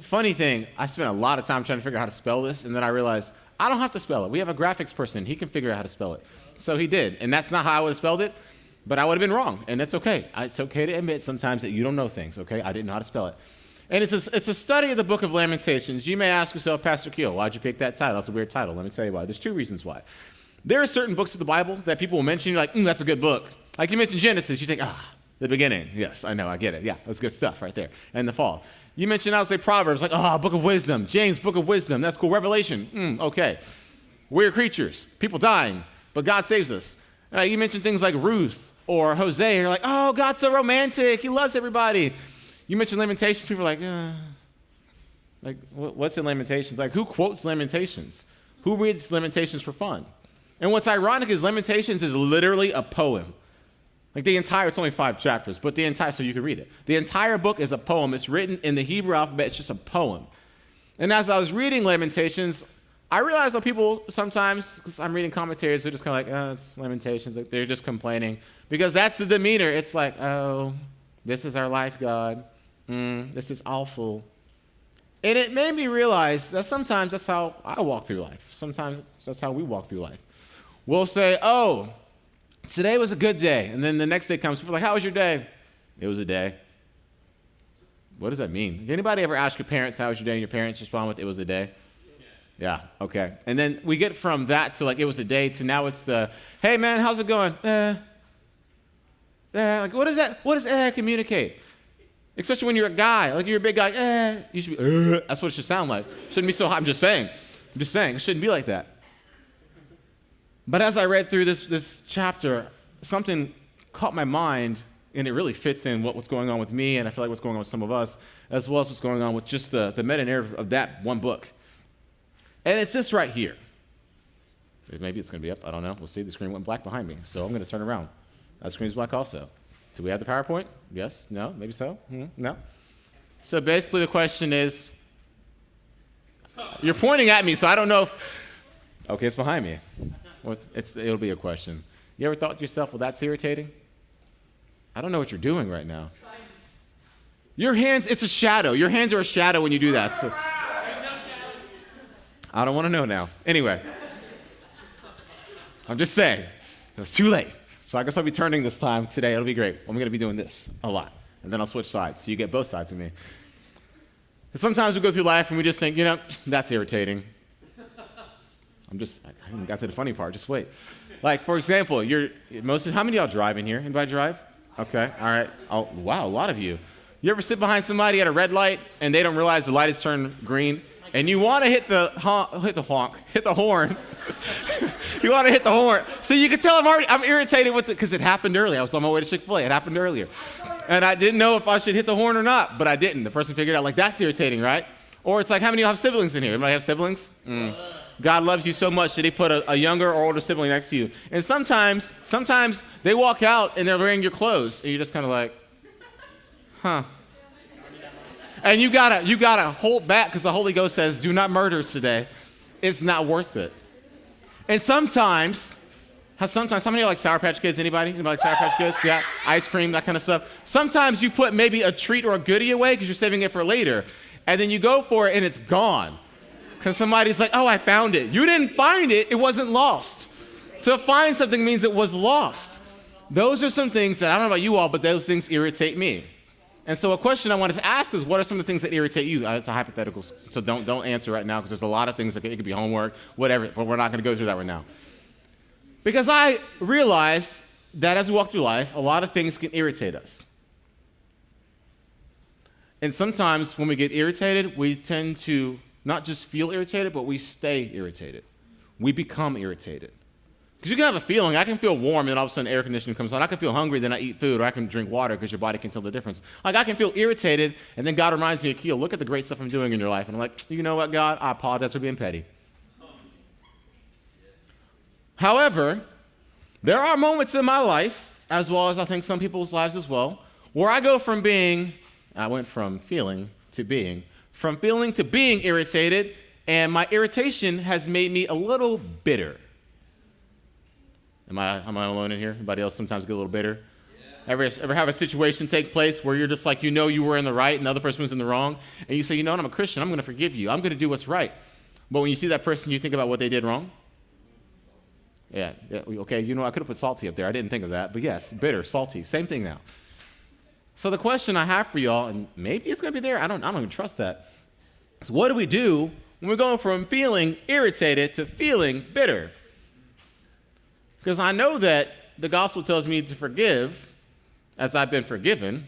funny thing, I spent a lot of time trying to figure out how to spell this, and then I realized I don't have to spell it. We have a graphics person. He can figure out how to spell it. So he did, and that's not how I would have spelled it, but I would have been wrong, and that's okay. It's okay to admit sometimes that you don't know things, okay? I didn't know how to spell it. And it's a study of the book of Lamentations. You may ask yourself, Pastor Akil, why'd you pick that title? That's a weird title. Let me tell you why. There's two reasons why. There are certain books of the Bible that people will mention. You're like, that's a good book. Like you mentioned Genesis. You think, the beginning. Yes, I know. I get it. Yeah, that's good stuff right there. And the fall. You mentioned, I would say Proverbs. Like, book of wisdom. James, book of wisdom. That's cool. Revelation. Okay. We're creatures. People dying. But God saves us. You mentioned things like Ruth or Hosea. You're like, God's so romantic. He loves everybody. You mentioned Lamentations, people are like, what's in Lamentations? Like, who quotes Lamentations? Who reads Lamentations for fun? And what's ironic is Lamentations is literally a poem. Like it's only 5 chapters, but so you can read it. The entire book is a poem. It's written in the Hebrew alphabet. It's just a poem. And as I was reading Lamentations, I realized that people sometimes, because I'm reading commentaries, they're just kind of like, it's Lamentations. Like, they're just complaining. Because that's the demeanor. It's like, this is our life, God. This is awful. And it made me realize that sometimes that's how I walk through life. Sometimes that's how we walk through life. We'll say, today was a good day. And then the next day comes, people are like, how was your day? It was a day. What does that mean? Anybody ever ask your parents, how was your day? And your parents respond with, it was a day? Yeah, okay. And then we get from that to like, it was a day, to now it's the, hey man, how's it going? Like, what does communicate? Especially when you're a guy, like you're a big guy, you should be, that's what it should sound like. Shouldn't be so hot. I'm just saying, it shouldn't be like that. But as I read through this chapter, something caught my mind, and it really fits in what's going on with me, and I feel like what's going on with some of us, as well as what's going on with just the meta-narrative of that one book. And it's this right here. Maybe it's going to be up. I don't know. We'll see. The screen went black behind me, so I'm going to turn around. That screen's black also. Do we have the PowerPoint? Yes? No? Maybe so? No? So basically the question is, you're pointing at me, so I don't know if, okay, it's behind me. It'll be a question. You ever thought to yourself, well, that's irritating? I don't know what you're doing right now. Your hands, it's a shadow. Your hands are a shadow when you do that. So I don't want to know now. Anyway, I'm just saying, it was too late. So I guess I'll be turning this time today. It'll be great. I'm going to be doing this a lot. And then I'll switch sides, so you get both sides of me. Sometimes we go through life and we just think, that's irritating. I haven't got to the funny part. Just wait. Like, for example, how many of y'all drive in here? Anybody drive? Okay, all right. Oh, wow, a lot of you. You ever sit behind somebody at a red light and they don't realize the light has turned green? And you want to hit the horn. You want to hit the horn. So you can tell I'm irritated with it because it happened earlier. I was on my way to Chick-fil-A. It happened earlier. And I didn't know if I should hit the horn or not, but I didn't. The person figured out, like, that's irritating, right? Or it's like, how many of you have siblings in here? Anybody have siblings? God loves you so much that he put a younger or older sibling next to you. And sometimes they walk out and they're wearing your clothes, and you're just kind of like, huh. And you gotta hold back because the Holy Ghost says, do not murder today. It's not worth it. And sometimes, how many of you like Sour Patch Kids? Anybody like Sour Patch Kids? Yeah, ice cream, that kind of stuff. Sometimes you put maybe a treat or a goodie away because you're saving it for later, and then you go for it and it's gone. Because somebody's like, I found it. You didn't find it. It wasn't lost. To find something means it was lost. Those are some things that, I don't know about you all, but those things irritate me. And so a question I wanted to ask is, what are some of the things that irritate you? It's a hypothetical, so don't answer right now because there's a lot of things that it could be homework, whatever, but we're not going to go through that right now. Because I realize that as we walk through life, a lot of things can irritate us. And sometimes when we get irritated, we tend to not just feel irritated, but we stay irritated. We become irritated. Because you can have a feeling, I can feel warm, and all of a sudden air conditioning comes on. I can feel hungry, then I eat food, or I can drink water because your body can tell the difference. Like, I can feel irritated, and then God reminds me, Akil, look at the great stuff I'm doing in your life. And I'm like, you know what, God? I apologize for being petty. However, there are moments in my life, as well as I think some people's lives as well, where I went from feeling to being irritated, and my irritation has made me a little bitter. Am I alone in here? Anybody else sometimes get a little bitter? Ever have a situation take place where you're just like, you know you were in the right and the other person was in the wrong, and you say, you know what, I'm a Christian, I'm going to forgive you. I'm going to do what's right. But when you see that person, you think about what they did wrong? Yeah, okay, you know, I could have put salty up there. I didn't think of that. But yes, bitter, salty, same thing now. So the question I have for y'all, and maybe it's going to be there, I don't even trust that. So what do we do when we're going from feeling irritated to feeling bitter? Because I know that the gospel tells me to forgive as I've been forgiven.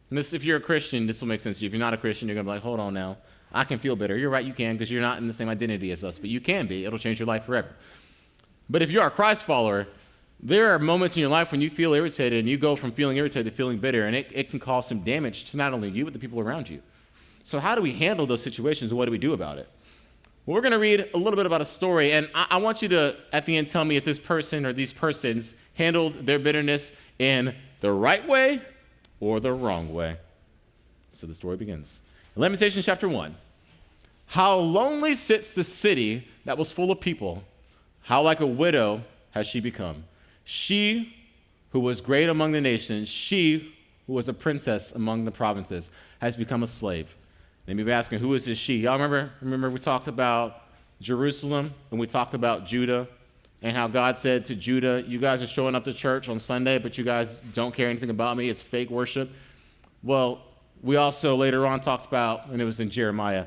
And this, if you're a Christian, this will make sense to you. If you're not a Christian, you're going to be like, hold on now. I can feel bitter. You're right, you can, because you're not in the same identity as us. But you can be. It'll change your life forever. But if you're a Christ follower, there are moments in your life when you feel irritated, and you go from feeling irritated to feeling bitter, and it can cause some damage to not only you, but the people around you. So how do we handle those situations, and what do we do about it? Well, we're going to read a little bit about a story, and I want you to, at the end, tell me if this person or these persons handled their bitterness in the right way or the wrong way. So the story begins. Lamentations chapter 1. How lonely sits the city that was full of people. How like a widow has she become. She who was great among the nations, she who was a princess among the provinces, has become a slave. They may be asking, who is this she? Y'all remember we talked about Jerusalem and we talked about Judah and how God said to Judah, you guys are showing up to church on Sunday, but you guys don't care anything about me. It's fake worship. Well, we also later on talked about, and it was in Jeremiah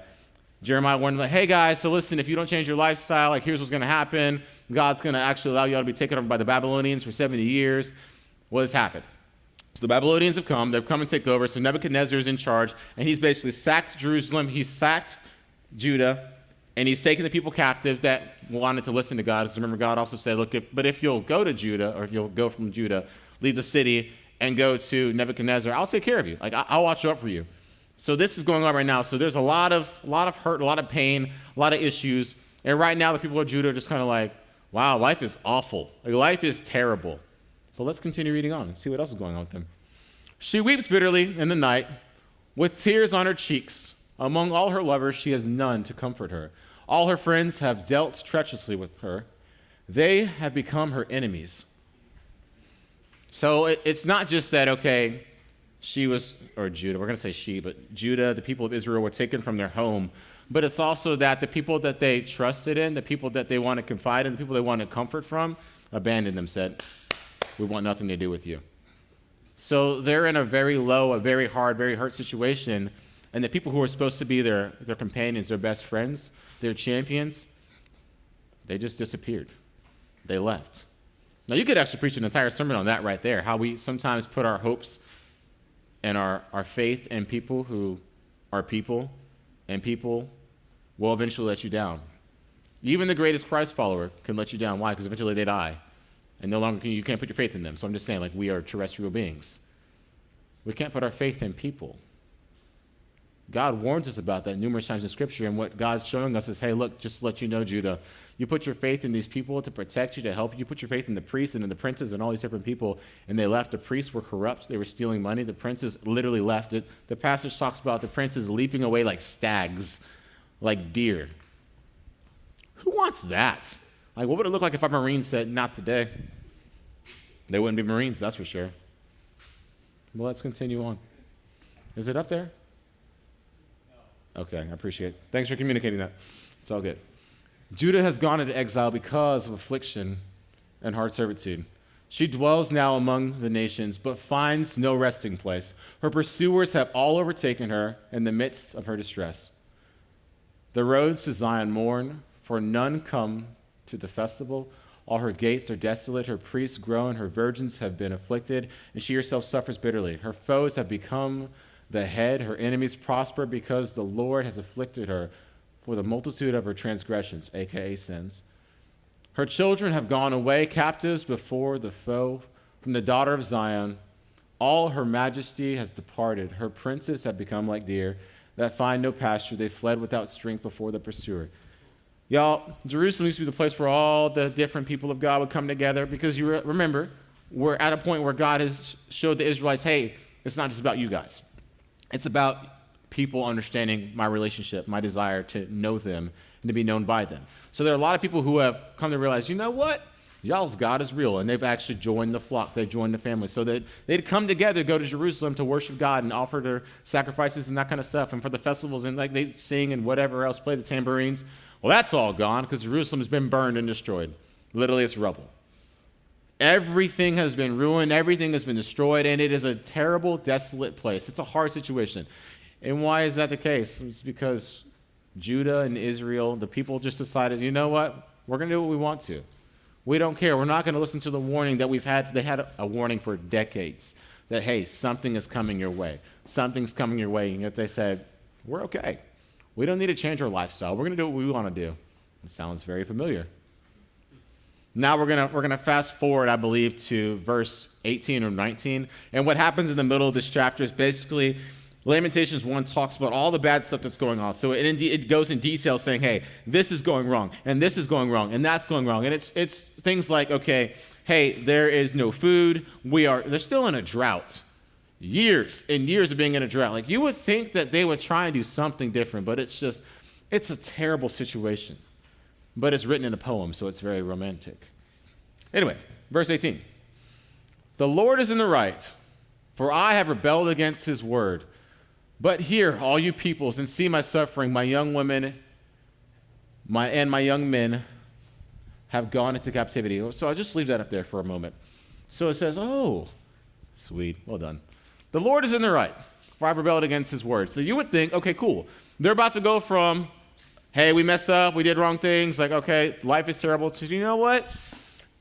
warned, like, hey guys, so listen, if you don't change your lifestyle, like here's what's going to happen. God's going to actually allow you all to be taken over by the Babylonians for 70 years. What has happened? So the Babylonians have come. They've come and take over. So Nebuchadnezzar is in charge, and he's basically sacked Jerusalem. He's sacked Judah, and he's taken the people captive that wanted to listen to God. Because remember, God also said, look, if you'll go to Judah, or if you'll go from Judah, leave the city, and go to Nebuchadnezzar, I'll take care of you. Like, I'll watch out for you. So this is going on right now. So there's a lot of hurt, a lot of pain, a lot of issues. And right now, the people of Judah are just kind of like, wow, life is awful. Like, life is terrible. But let's continue reading on and see what else is going on with them. She weeps bitterly in the night, with tears on her cheeks. Among all her lovers, she has none to comfort her. All her friends have dealt treacherously with her. They have become her enemies. So it's not just that, okay, Judah, we're going to say she, but Judah, the people of Israel were taken from their home. But it's also that the people that they trusted in, the people that they want to confide in, the people they wanted comfort from, abandoned them, said, we want nothing to do with you. So they're in a very low, a very hard, very hurt situation. And the people who are supposed to be their companions, their best friends, their champions, they just disappeared. They left. Now, you could actually preach an entire sermon on that right there, how we sometimes put our hopes and our faith in people who are people, and people will eventually let you down. Even the greatest Christ follower can let you down. Why? Because eventually they die, and no longer you can't put your faith in them. So I'm just saying, like, we are terrestrial beings. We can't put our faith in people. God warns us about that numerous times in Scripture, and what God's showing us is, hey, look, just to let you know, Judah, you put your faith in these people to protect you, to help you. You put your faith in the priests and in the princes and all these different people, and they left. The priests were corrupt. They were stealing money. The princes literally left it. The passage talks about the princes leaping away like stags, like deer. Who wants that? Like, what would it look like if our Marines said, not today? They wouldn't be Marines, that's for sure. Well, let's continue on. Is it up there? Okay, I appreciate it. Thanks for communicating that. It's all good. Judah has gone into exile because of affliction and hard servitude. She dwells now among the nations, but finds no resting place. Her pursuers have all overtaken her in the midst of her distress. The roads to Zion mourn, for none come to the festival. All her gates are desolate, her priests groan, her virgins have been afflicted, and she herself suffers bitterly. Her foes have become the head, her enemies prosper because the Lord has afflicted her for the multitude of her transgressions, aka sins. Her children have gone away captives before the foe. From the daughter of Zion, all her majesty has departed. Her princes have become like deer that find no pasture. They fled without strength before the pursuer. Y'all, Jerusalem used to be the place where all the different people of God would come together, because you remember, we're at a point where God has showed the Israelites, hey, it's not just about you guys. It's about people understanding my relationship, my desire to know them and to be known by them. So there are a lot of people who have come to realize, you know what? Y'all's God is real, and they've actually joined the flock. They've joined the family. So that they'd come together, go to Jerusalem to worship God and offer their sacrifices and that kind of stuff. And for the festivals, and like they sing and whatever else, play the tambourines. Well, that's all gone because Jerusalem has been burned and destroyed. Literally, it's rubble. Everything has been ruined. Everything has been destroyed, and it is a terrible, desolate place. It's a hard situation. And why is that the case? It's because Judah and Israel, the people just decided, you know what? We're going to do what we want to. We don't care. We're not going to listen to the warning that we've had. They had a warning for decades that, hey, something is coming your way. Something's coming your way. And yet they said, we're okay. We don't need to change our lifestyle. We're going to do what we want to do. It sounds very familiar. Now we're gonna fast forward, I believe, to verse 18 or 19. And what happens in the middle of this chapter is basically Lamentations 1 talks about all the bad stuff that's going on. So it goes in detail saying, hey, this is going wrong, and this is going wrong, and that's going wrong. And it's things like, okay, hey, there is no food. They're still in a drought. Years and years of being in a drought. Like, you would think that they would try and do something different, but it's a terrible situation. But it's written in a poem, so it's very romantic. Anyway, verse 18. The Lord is in the right, for I have rebelled against his word. But hear, all you peoples, and see my suffering. My young women and my young men have gone into captivity. So I'll just leave that up there for a moment. So it says, oh, sweet, well done. The Lord is in the right, for I've rebelled against his word. So you would think, okay, cool. They're about to go from, hey, we messed up, we did wrong things, like, okay, life is terrible, to, you know what?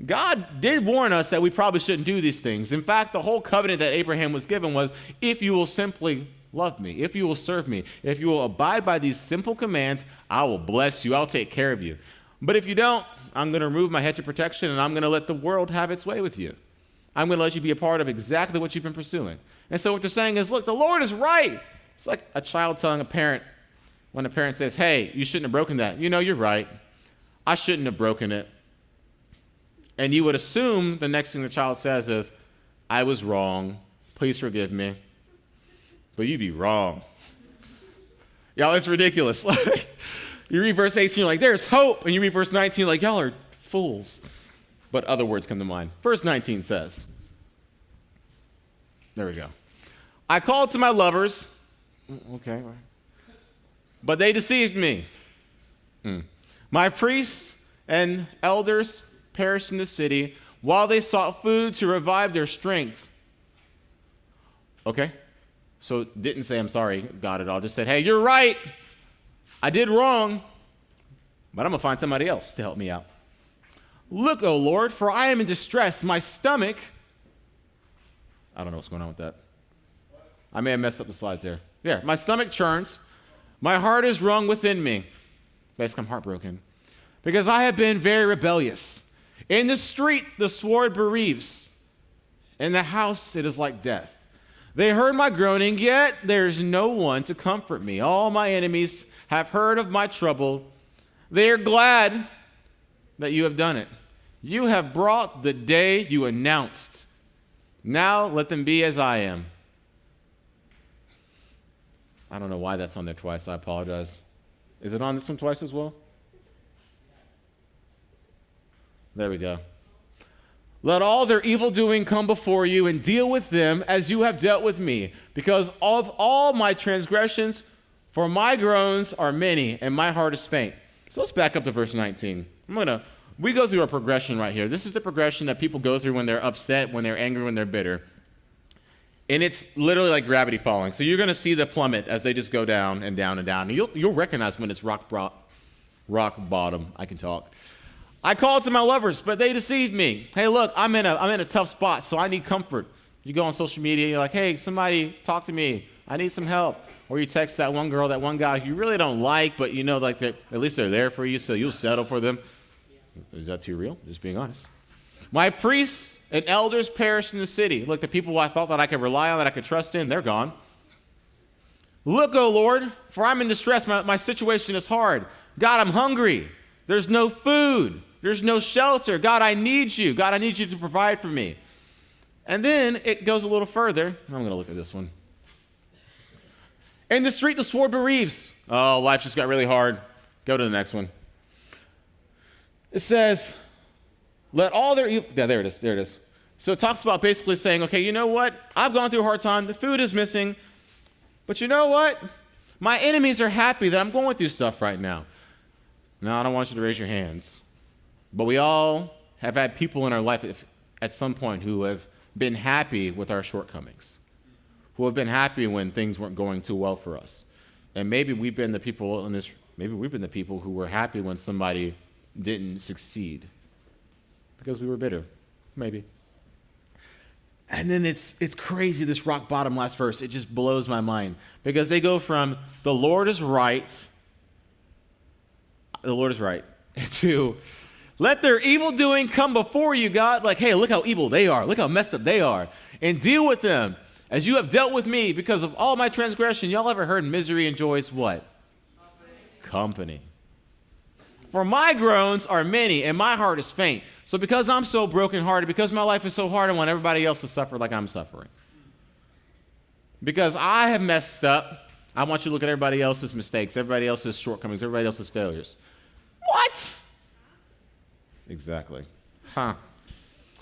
God did warn us that we probably shouldn't do these things. In fact, the whole covenant that Abraham was given was, if you will simply love me, if you will serve me, if you will abide by these simple commands, I will bless you, I'll take care of you. But if you don't, I'm going to remove my hedge of protection, and I'm going to let the world have its way with you. I'm going to let you be a part of exactly what you've been pursuing. And so what they're saying is, look, the Lord is right. It's like a child telling a parent, when a parent says, hey, you shouldn't have broken that. You know, you're right. I shouldn't have broken it. And you would assume the next thing the child says is, I was wrong. Please forgive me. But you'd be wrong. Y'all, it's ridiculous. You read verse 18, you're like, there's hope. And you read verse 19, like, y'all are fools. But other words come to mind. Verse 19 says, there we go. I called to my lovers. Okay. But they deceived me. My priests and elders perished in the city while they sought food to revive their strength. Okay. So didn't say, I'm sorry, God, at all. Just said, hey, you're right. I did wrong, but I'm going to find somebody else to help me out. Look, O Lord, for I am in distress. My stomach, I don't know what's going on with that. I may have messed up the slides there. Yeah, my stomach churns. My heart is wrung within me. Basically, I'm heartbroken. Because I have been very rebellious. In the street, the sword bereaves. In the house, it is like death. They heard my groaning, yet there is no one to comfort me. All my enemies have heard of my trouble. They are glad that you have done it. You have brought the day you announced. Now let them be as I am. I don't know why that's on there twice. I apologize. Is it on this one twice as well? There we go. Let all their evil doing come before you and deal with them as you have dealt with me, because of all my transgressions, for my groans are many and my heart is faint. So let's back up to verse 19. We go through a progression right here. This is the progression that people go through when they're upset, when they're angry, when they're bitter. And it's literally like gravity falling. So you're going to see the plummet as they just go down and down and down. And you'll recognize when it's rock bottom. I can talk. I called to my lovers, but they deceived me. Hey, look, I'm in a tough spot, so I need comfort. You go on social media, you're like, hey, somebody talk to me. I need some help. Or you text that one girl, that one guy you really don't like, but you know, like at least they're there for you, so you'll settle for them. Is that too real? Just being honest. My priests and elders perished in the city. Look, the people I thought that I could rely on, that I could trust in, they're gone. Look, O Lord, for I'm in distress. My situation is hard. God, I'm hungry. There's no food. There's no shelter. God, I need you. God, I need you to provide for me. And then it goes a little further. I'm going to look at this one. In the street, the sword bereaves. Oh, life just got really hard. Go to the next one. It says, Let all their evil, yeah, there it is. So it talks about basically saying, okay, you know what? I've gone through a hard time. The food is missing. But you know what? My enemies are happy that I'm going through stuff right now. Now, I don't want you to raise your hands. But we all have had people in our life at some point who have been happy with our shortcomings, who have been happy when things weren't going too well for us. And maybe we've been the people who were happy when somebody didn't succeed because we were bitter, maybe. And then it's crazy, this rock bottom last verse. It just blows my mind because they go from the Lord is right, to let their evil doing come before you, God. Like, hey, look how evil they are. Look how messed up they are. And deal with them as you have dealt with me because of all my transgression. Y'all ever heard misery enjoys what? Company. For my groans are many and my heart is faint. So because I'm so brokenhearted, because my life is so hard, I want everybody else to suffer like I'm suffering. Because I have messed up, I want you to look at everybody else's mistakes, everybody else's shortcomings, everybody else's failures. What? Exactly.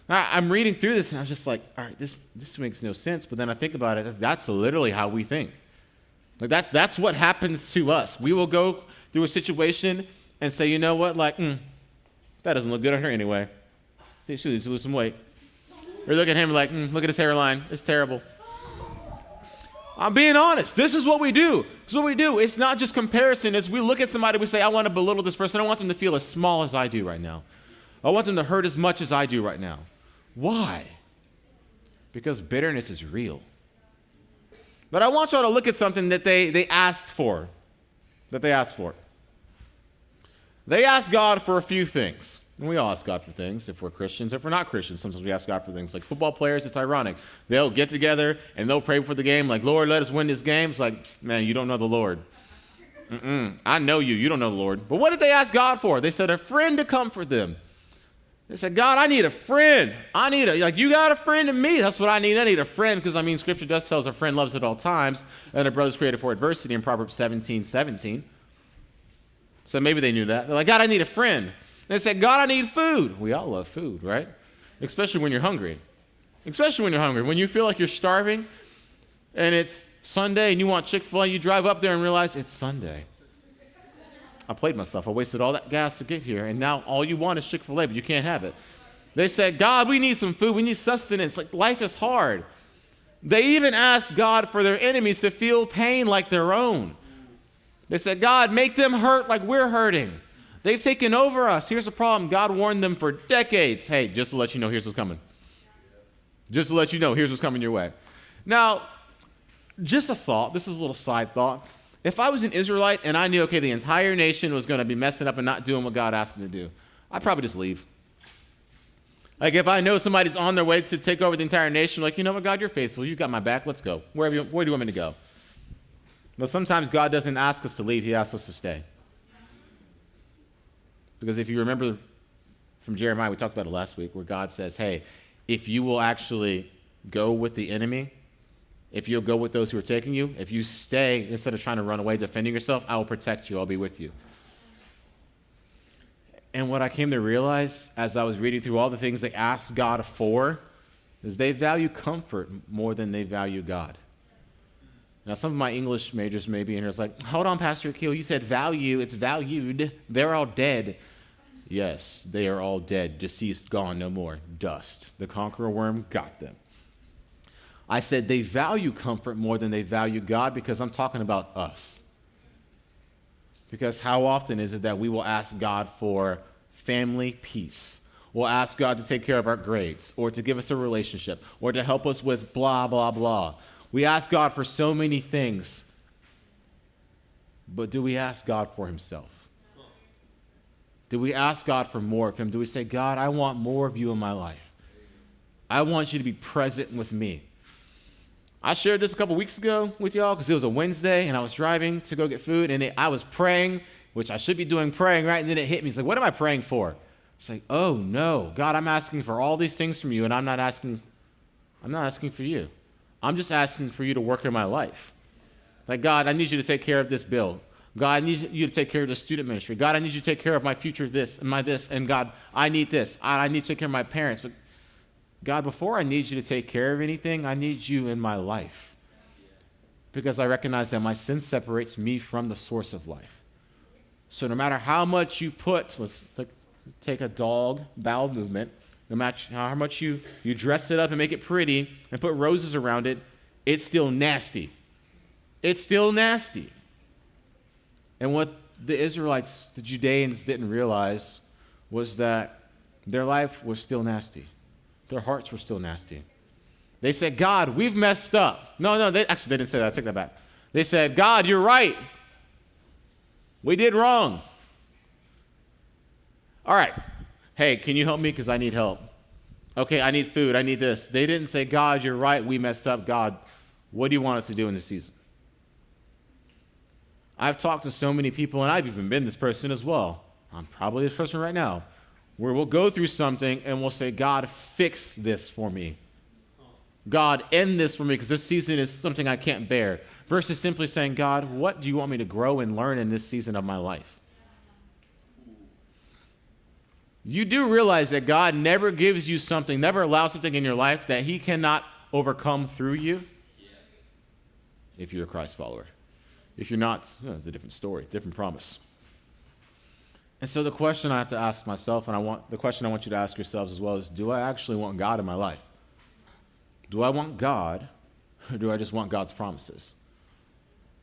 I'm reading through this and I was just like, all right, this makes no sense. But then I think about it, that's literally how we think. Like that's what happens to us. We will go through a situation and say, you know what, like, that doesn't look good on her anyway. I think she needs to lose some weight. Or look at him like, look at his hairline. It's terrible. I'm being honest. This is what we do. This is what we do. It's not just comparison. It's we look at somebody, we say, I want to belittle this person. I want them to feel as small as I do right now. I want them to hurt as much as I do right now. Why? Because bitterness is real. But I want y'all to look at something that they asked for. They asked God for a few things. And we all ask God for things if we're Christians. If we're not Christians, sometimes we ask God for things. Like football players, it's ironic. They'll get together and they'll pray for the game. Like, Lord, let us win this game. It's like, man, you don't know the Lord. I know you. You don't know the Lord. But what did they ask God for? They said a friend to comfort them. They said, God, I need a friend. You got a friend in me. That's what I need. I need a friend because, Scripture does tell us a friend loves at all times and a brother's created for adversity in Proverbs 17:17. So maybe they knew that. They're like, God, I need a friend. They said, God, I need food. We all love food, right? Especially when you're hungry. When you feel like you're starving and it's Sunday and you want Chick-fil-A, you drive up there and realize it's Sunday. I played myself. I wasted all that gas to get here, and now all you want is Chick-fil-A, but you can't have it. They said, God, we need some food. We need sustenance. Like, life is hard. They even asked God for their enemies to feel pain like their own. They said, God, make them hurt like we're hurting. They've taken over us. Here's the problem. God warned them for decades. Hey, just to let you know, here's what's coming. Just to let you know, here's what's coming your way. Now, just a thought. This is a little side thought. If I was an Israelite and I knew, okay, the entire nation was going to be messing up and not doing what God asked them to do, I'd probably just leave. Like if I know somebody's on their way to take over the entire nation, like, you know what, God, you're faithful. You got my back. Let's go. Where do you want me to go? But sometimes God doesn't ask us to leave. He asks us to stay. Because if you remember from Jeremiah, we talked about it last week, where God says, hey, if you will actually go with the enemy, if you'll go with those who are taking you, if you stay, instead of trying to run away, defending yourself, I will protect you. I'll be with you. And what I came to realize as I was reading through all the things they asked God for is they value comfort more than they value God. Now, some of my English majors may be in here. It's like, hold on, Pastor Akil, you said value. It's valued. They're all dead. Yes, they are all dead, deceased, gone, no more. Dust. The conqueror worm got them. I said they value comfort more than they value God because I'm talking about us. Because how often is it that we will ask God for family peace? We'll ask God to take care of our grades or to give us a relationship or to help us with blah, blah, blah. We ask God for so many things. But do we ask God for himself? Do we ask God for more of him? Do we say, God, I want more of you in my life. I want you to be present with me. I shared this a couple weeks ago with y'all because it was a Wednesday and I was driving to go get food and I was praying, which I should be doing praying, right? And then it hit me. It's like, what am I praying for? It's like, oh no, God, I'm asking for all these things from you and I'm not asking for you. I'm just asking for you to work in my life. Like, God, I need you to take care of this bill. God, I need you to take care of the student ministry. God, I need you to take care of my future this and my this. And God, I need this. I need to take care of my parents. But God, before I need you to take care of anything, I need you in my life. Because I recognize that my sin separates me from the source of life. So no matter how much you put, let's take a dog bowel movement, no matter how much you dress it up and make it pretty and put roses around it, it's still nasty. It's still nasty. And what the Israelites, the Judeans, didn't realize was that their life was still nasty. Their hearts were still nasty. They said, God, we've messed up. No, they didn't say that. I take that back. They said, God, you're right. We did wrong. All right. Hey, can you help me? Because I need help. Okay, I need food. I need this. They didn't say, God, you're right. We messed up. God, what do you want us to do in this season? I've talked to so many people, and I've even been this person as well. I'm probably this person right now, where we'll go through something and we'll say, God, fix this for me. God, end this for me, because this season is something I can't bear. Versus simply saying, God, what do you want me to grow and learn in this season of my life? You do realize that God never gives you something, never allows something in your life that he cannot overcome through you if you're a Christ follower. If you're not, it's a different story, different promise. And so the question I have to ask myself, and the question I want you to ask yourselves as well, is, do I actually want God in my life? Do I want God, or do I just want God's promises?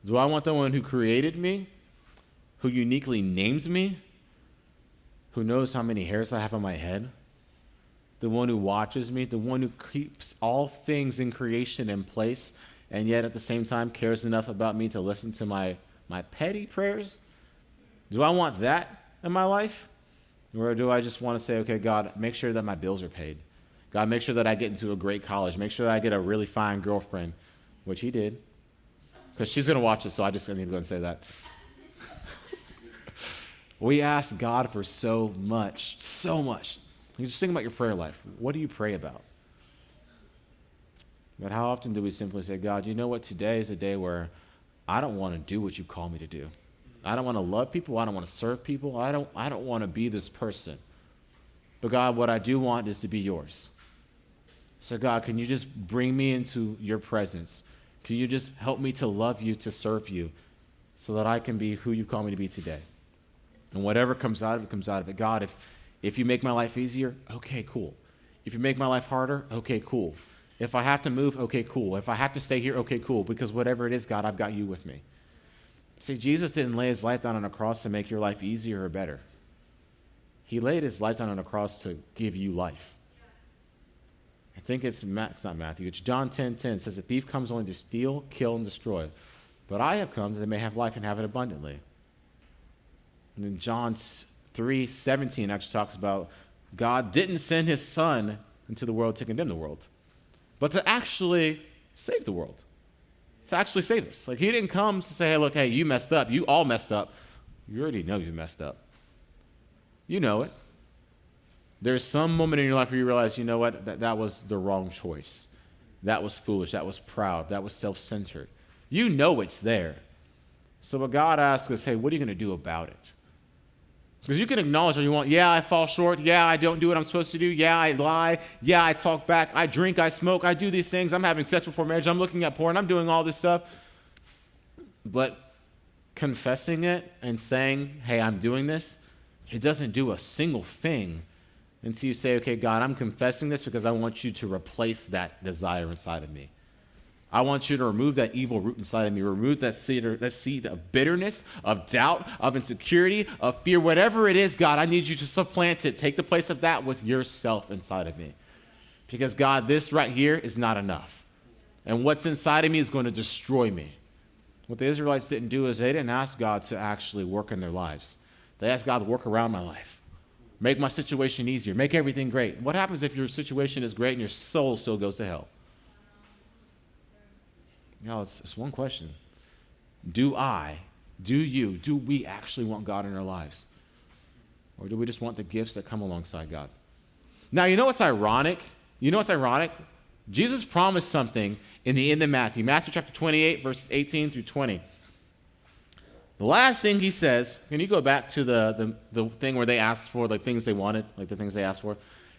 Do I want the one who created me, who uniquely names me, who knows how many hairs I have on my head, the one who watches me, the one who keeps all things in creation in place, and yet at the same time cares enough about me to listen to my petty prayers? Do I want that in my life? Or do I just want to say, okay, God, make sure that my bills are paid. God, make sure that I get into a great college. Make sure that I get a really fine girlfriend, which he did. Because she's going to watch it, so I just need to go and say that. We ask God for so much, so much. You just think about your prayer life. What do you pray about? But how often do we simply say, God, you know what? Today is a day where I don't want to do what you call me to do. I don't want to love people. I don't want to serve people. I don't want to be this person. But God, what I do want is to be yours. So God, can you just bring me into your presence? Can you just help me to love you, to serve you, so that I can be who you call me to be today? And whatever comes out of it, comes out of it. God, if you make my life easier, okay, cool. If you make my life harder, okay, cool. If I have to move, okay, cool. If I have to stay here, okay, cool. Because whatever it is, God, I've got you with me. See, Jesus didn't lay his life down on a cross to make your life easier or better. He laid his life down on a cross to give you life. I think it's not Matthew. It's John 10:10. It says, the thief comes only to steal, kill, and destroy. But I have come that they may have life and have it abundantly. And then John 3:17 actually talks about God didn't send his son into the world to condemn the world, but to actually save the world, to actually save us. Like, he didn't come to say, hey, look, hey, you messed up. You all messed up. You already know you messed up. You know it. There's some moment in your life where you realize, you know what, that was the wrong choice. That was foolish. That was proud. That was self-centered. You know it's there. So what God asks us, hey, what are you going to do about it? Because you can acknowledge all you want. Yeah, I fall short. Yeah, I don't do what I'm supposed to do. Yeah, I lie. Yeah, I talk back. I drink. I smoke. I do these things. I'm having sex before marriage. I'm looking at porn. I'm doing all this stuff. But confessing it and saying, hey, I'm doing this, it doesn't do a single thing until you say, okay, God, I'm confessing this because I want you to replace that desire inside of me. I want you to remove that evil root inside of me, remove that seed of bitterness, of doubt, of insecurity, of fear, whatever it is, God, I need you to supplant it. Take the place of that with yourself inside of me. Because, God, this right here is not enough. And what's inside of me is going to destroy me. What the Israelites didn't do is they didn't ask God to actually work in their lives. They asked God to work around my life, make my situation easier, make everything great. What happens if your situation is great and your soul still goes to hell? You know, it's one question. Do we actually want God in our lives? Or do we just want the gifts that come alongside God? Now, you know what's ironic? Jesus promised something in the end of Matthew. Matthew chapter 28, verses 18 through 20. The last thing he says, can you go back to the thing where they asked for the things they wanted, like the things they asked for?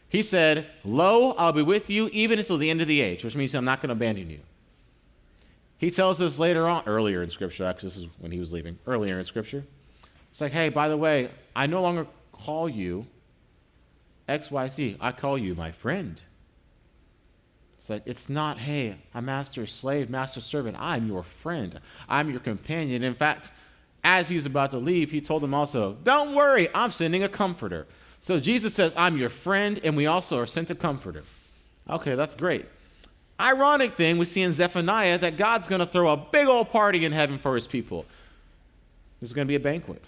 He said, lo, I'll be with you even until the end of the age, which means I'm not going to abandon you. He tells us earlier in Scripture, actually, this is when he was leaving, earlier in Scripture. It's like, hey, by the way, I no longer call you XYZ. I call you my friend. It's like, it's not, hey, I'm master slave, master servant. I'm your friend. I'm your companion. In fact, as he's about to leave, he told them also, don't worry, I'm sending a comforter. So Jesus says, I'm your friend, and we also are sent a comforter. Okay, that's great. Ironic thing, we see in Zephaniah that God's going to throw a big old party in heaven for his people. There's going to be a banquet.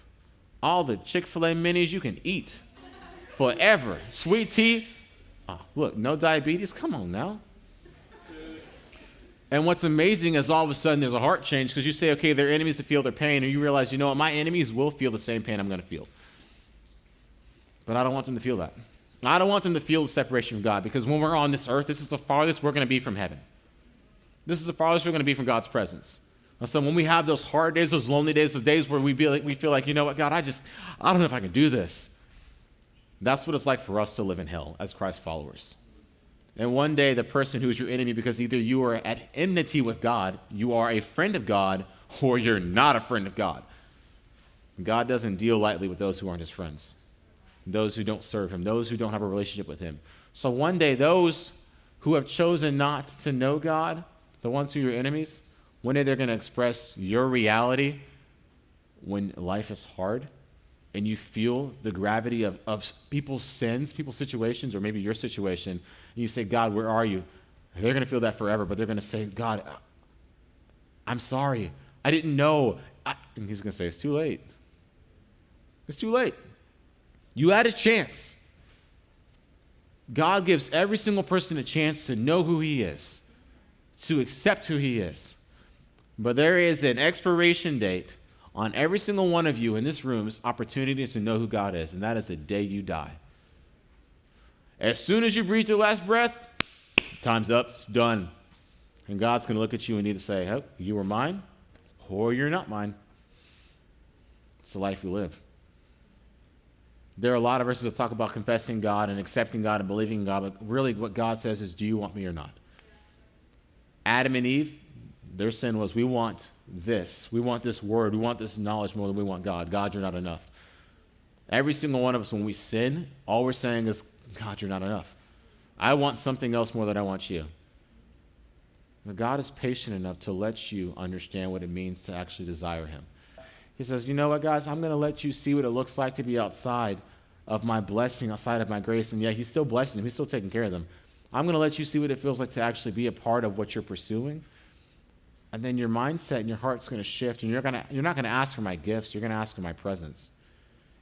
All the Chick-fil-A minis you can eat forever. Sweet tea. Oh, look, no diabetes. Come on now. And what's amazing is all of a sudden there's a heart change because you say, okay, they're enemies to feel their pain, and you realize, you know what, my enemies will feel the same pain I'm going to feel. But I don't want them to feel that. I don't want them to feel the separation from God, because when we're on this earth, this is the farthest we're going to be from heaven. This is the farthest we're going to be from God's presence. And so when we have those hard days, those lonely days, the days where we feel like, you know what, God, I don't know if I can do this. That's what it's like for us to live in hell as Christ followers. And one day, the person who is your enemy, because either you are at enmity with God, you are a friend of God, or you're not a friend of God. God doesn't deal lightly with those who aren't his friends, those who don't serve him, those who don't have a relationship with him. So one day, those who have chosen not to know God, the ones who are your enemies, one day they're going to express your reality when life is hard and you feel the gravity of people's sins, people's situations, or maybe your situation, and you say, God, where are you? And they're going to feel that forever, but they're going to say, God, I'm sorry. I didn't know. And he's going to say, it's too late. It's too late. You had a chance. God gives every single person a chance to know who he is, to accept who he is. But there is an expiration date on every single one of you in this room's opportunity to know who God is, and that is the day you die. As soon as you breathe your last breath, time's up, it's done. And God's going to look at you and either say, oh, you are mine, or you're not mine. It's the life we live. There are a lot of verses that talk about confessing God and accepting God and believing in God, but really what God says is, do you want me or not? Adam and Eve, their sin was, we want this. We want this word. We want this knowledge more than we want God. God, you're not enough. Every single one of us, when we sin, all we're saying is, God, you're not enough. I want something else more than I want you. But God is patient enough to let you understand what it means to actually desire him. He says, you know what, guys? I'm going to let you see what it looks like to be outside of my blessing, outside of my grace. And yeah, he's still blessing them. He's still taking care of them. I'm going to let you see what it feels like to actually be a part of what you're pursuing. And then your mindset and your heart's going to shift. And you're not going to ask for my gifts. You're going to ask for my presence.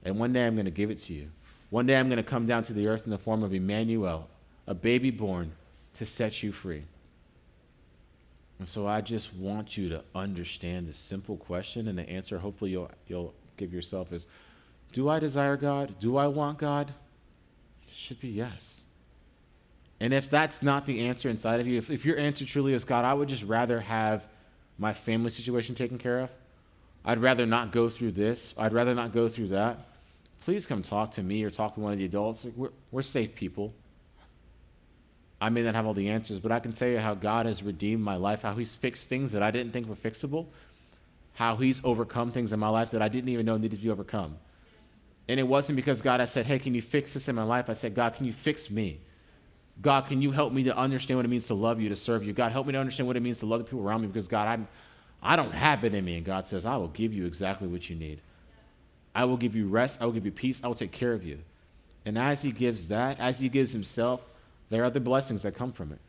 And one day I'm going to give it to you. One day I'm going to come down to the earth in the form of Emmanuel, a baby born to set you free. And so I just want you to understand this simple question, and the answer hopefully you'll give yourself is, do I desire God? Do I want God? It should be yes. And if that's not the answer inside of you, if your answer truly is God, I would just rather have my family situation taken care of. I'd rather not go through this. I'd rather not go through that. Please come talk to me or talk to one of the adults. Like, we're safe people. I may not have all the answers, but I can tell you how God has redeemed my life, how he's fixed things that I didn't think were fixable, how he's overcome things in my life that I didn't even know needed to be overcome. And it wasn't because God had said, hey, can you fix this in my life? I said, God, can you fix me? God, can you help me to understand what it means to love you, to serve you? God, help me to understand what it means to love the people around me, because God, I don't have it in me. And God says, I will give you exactly what you need. I will give you rest. I will give you peace. I will take care of you. And as he gives that, as he gives himself, there are other blessings that come from it.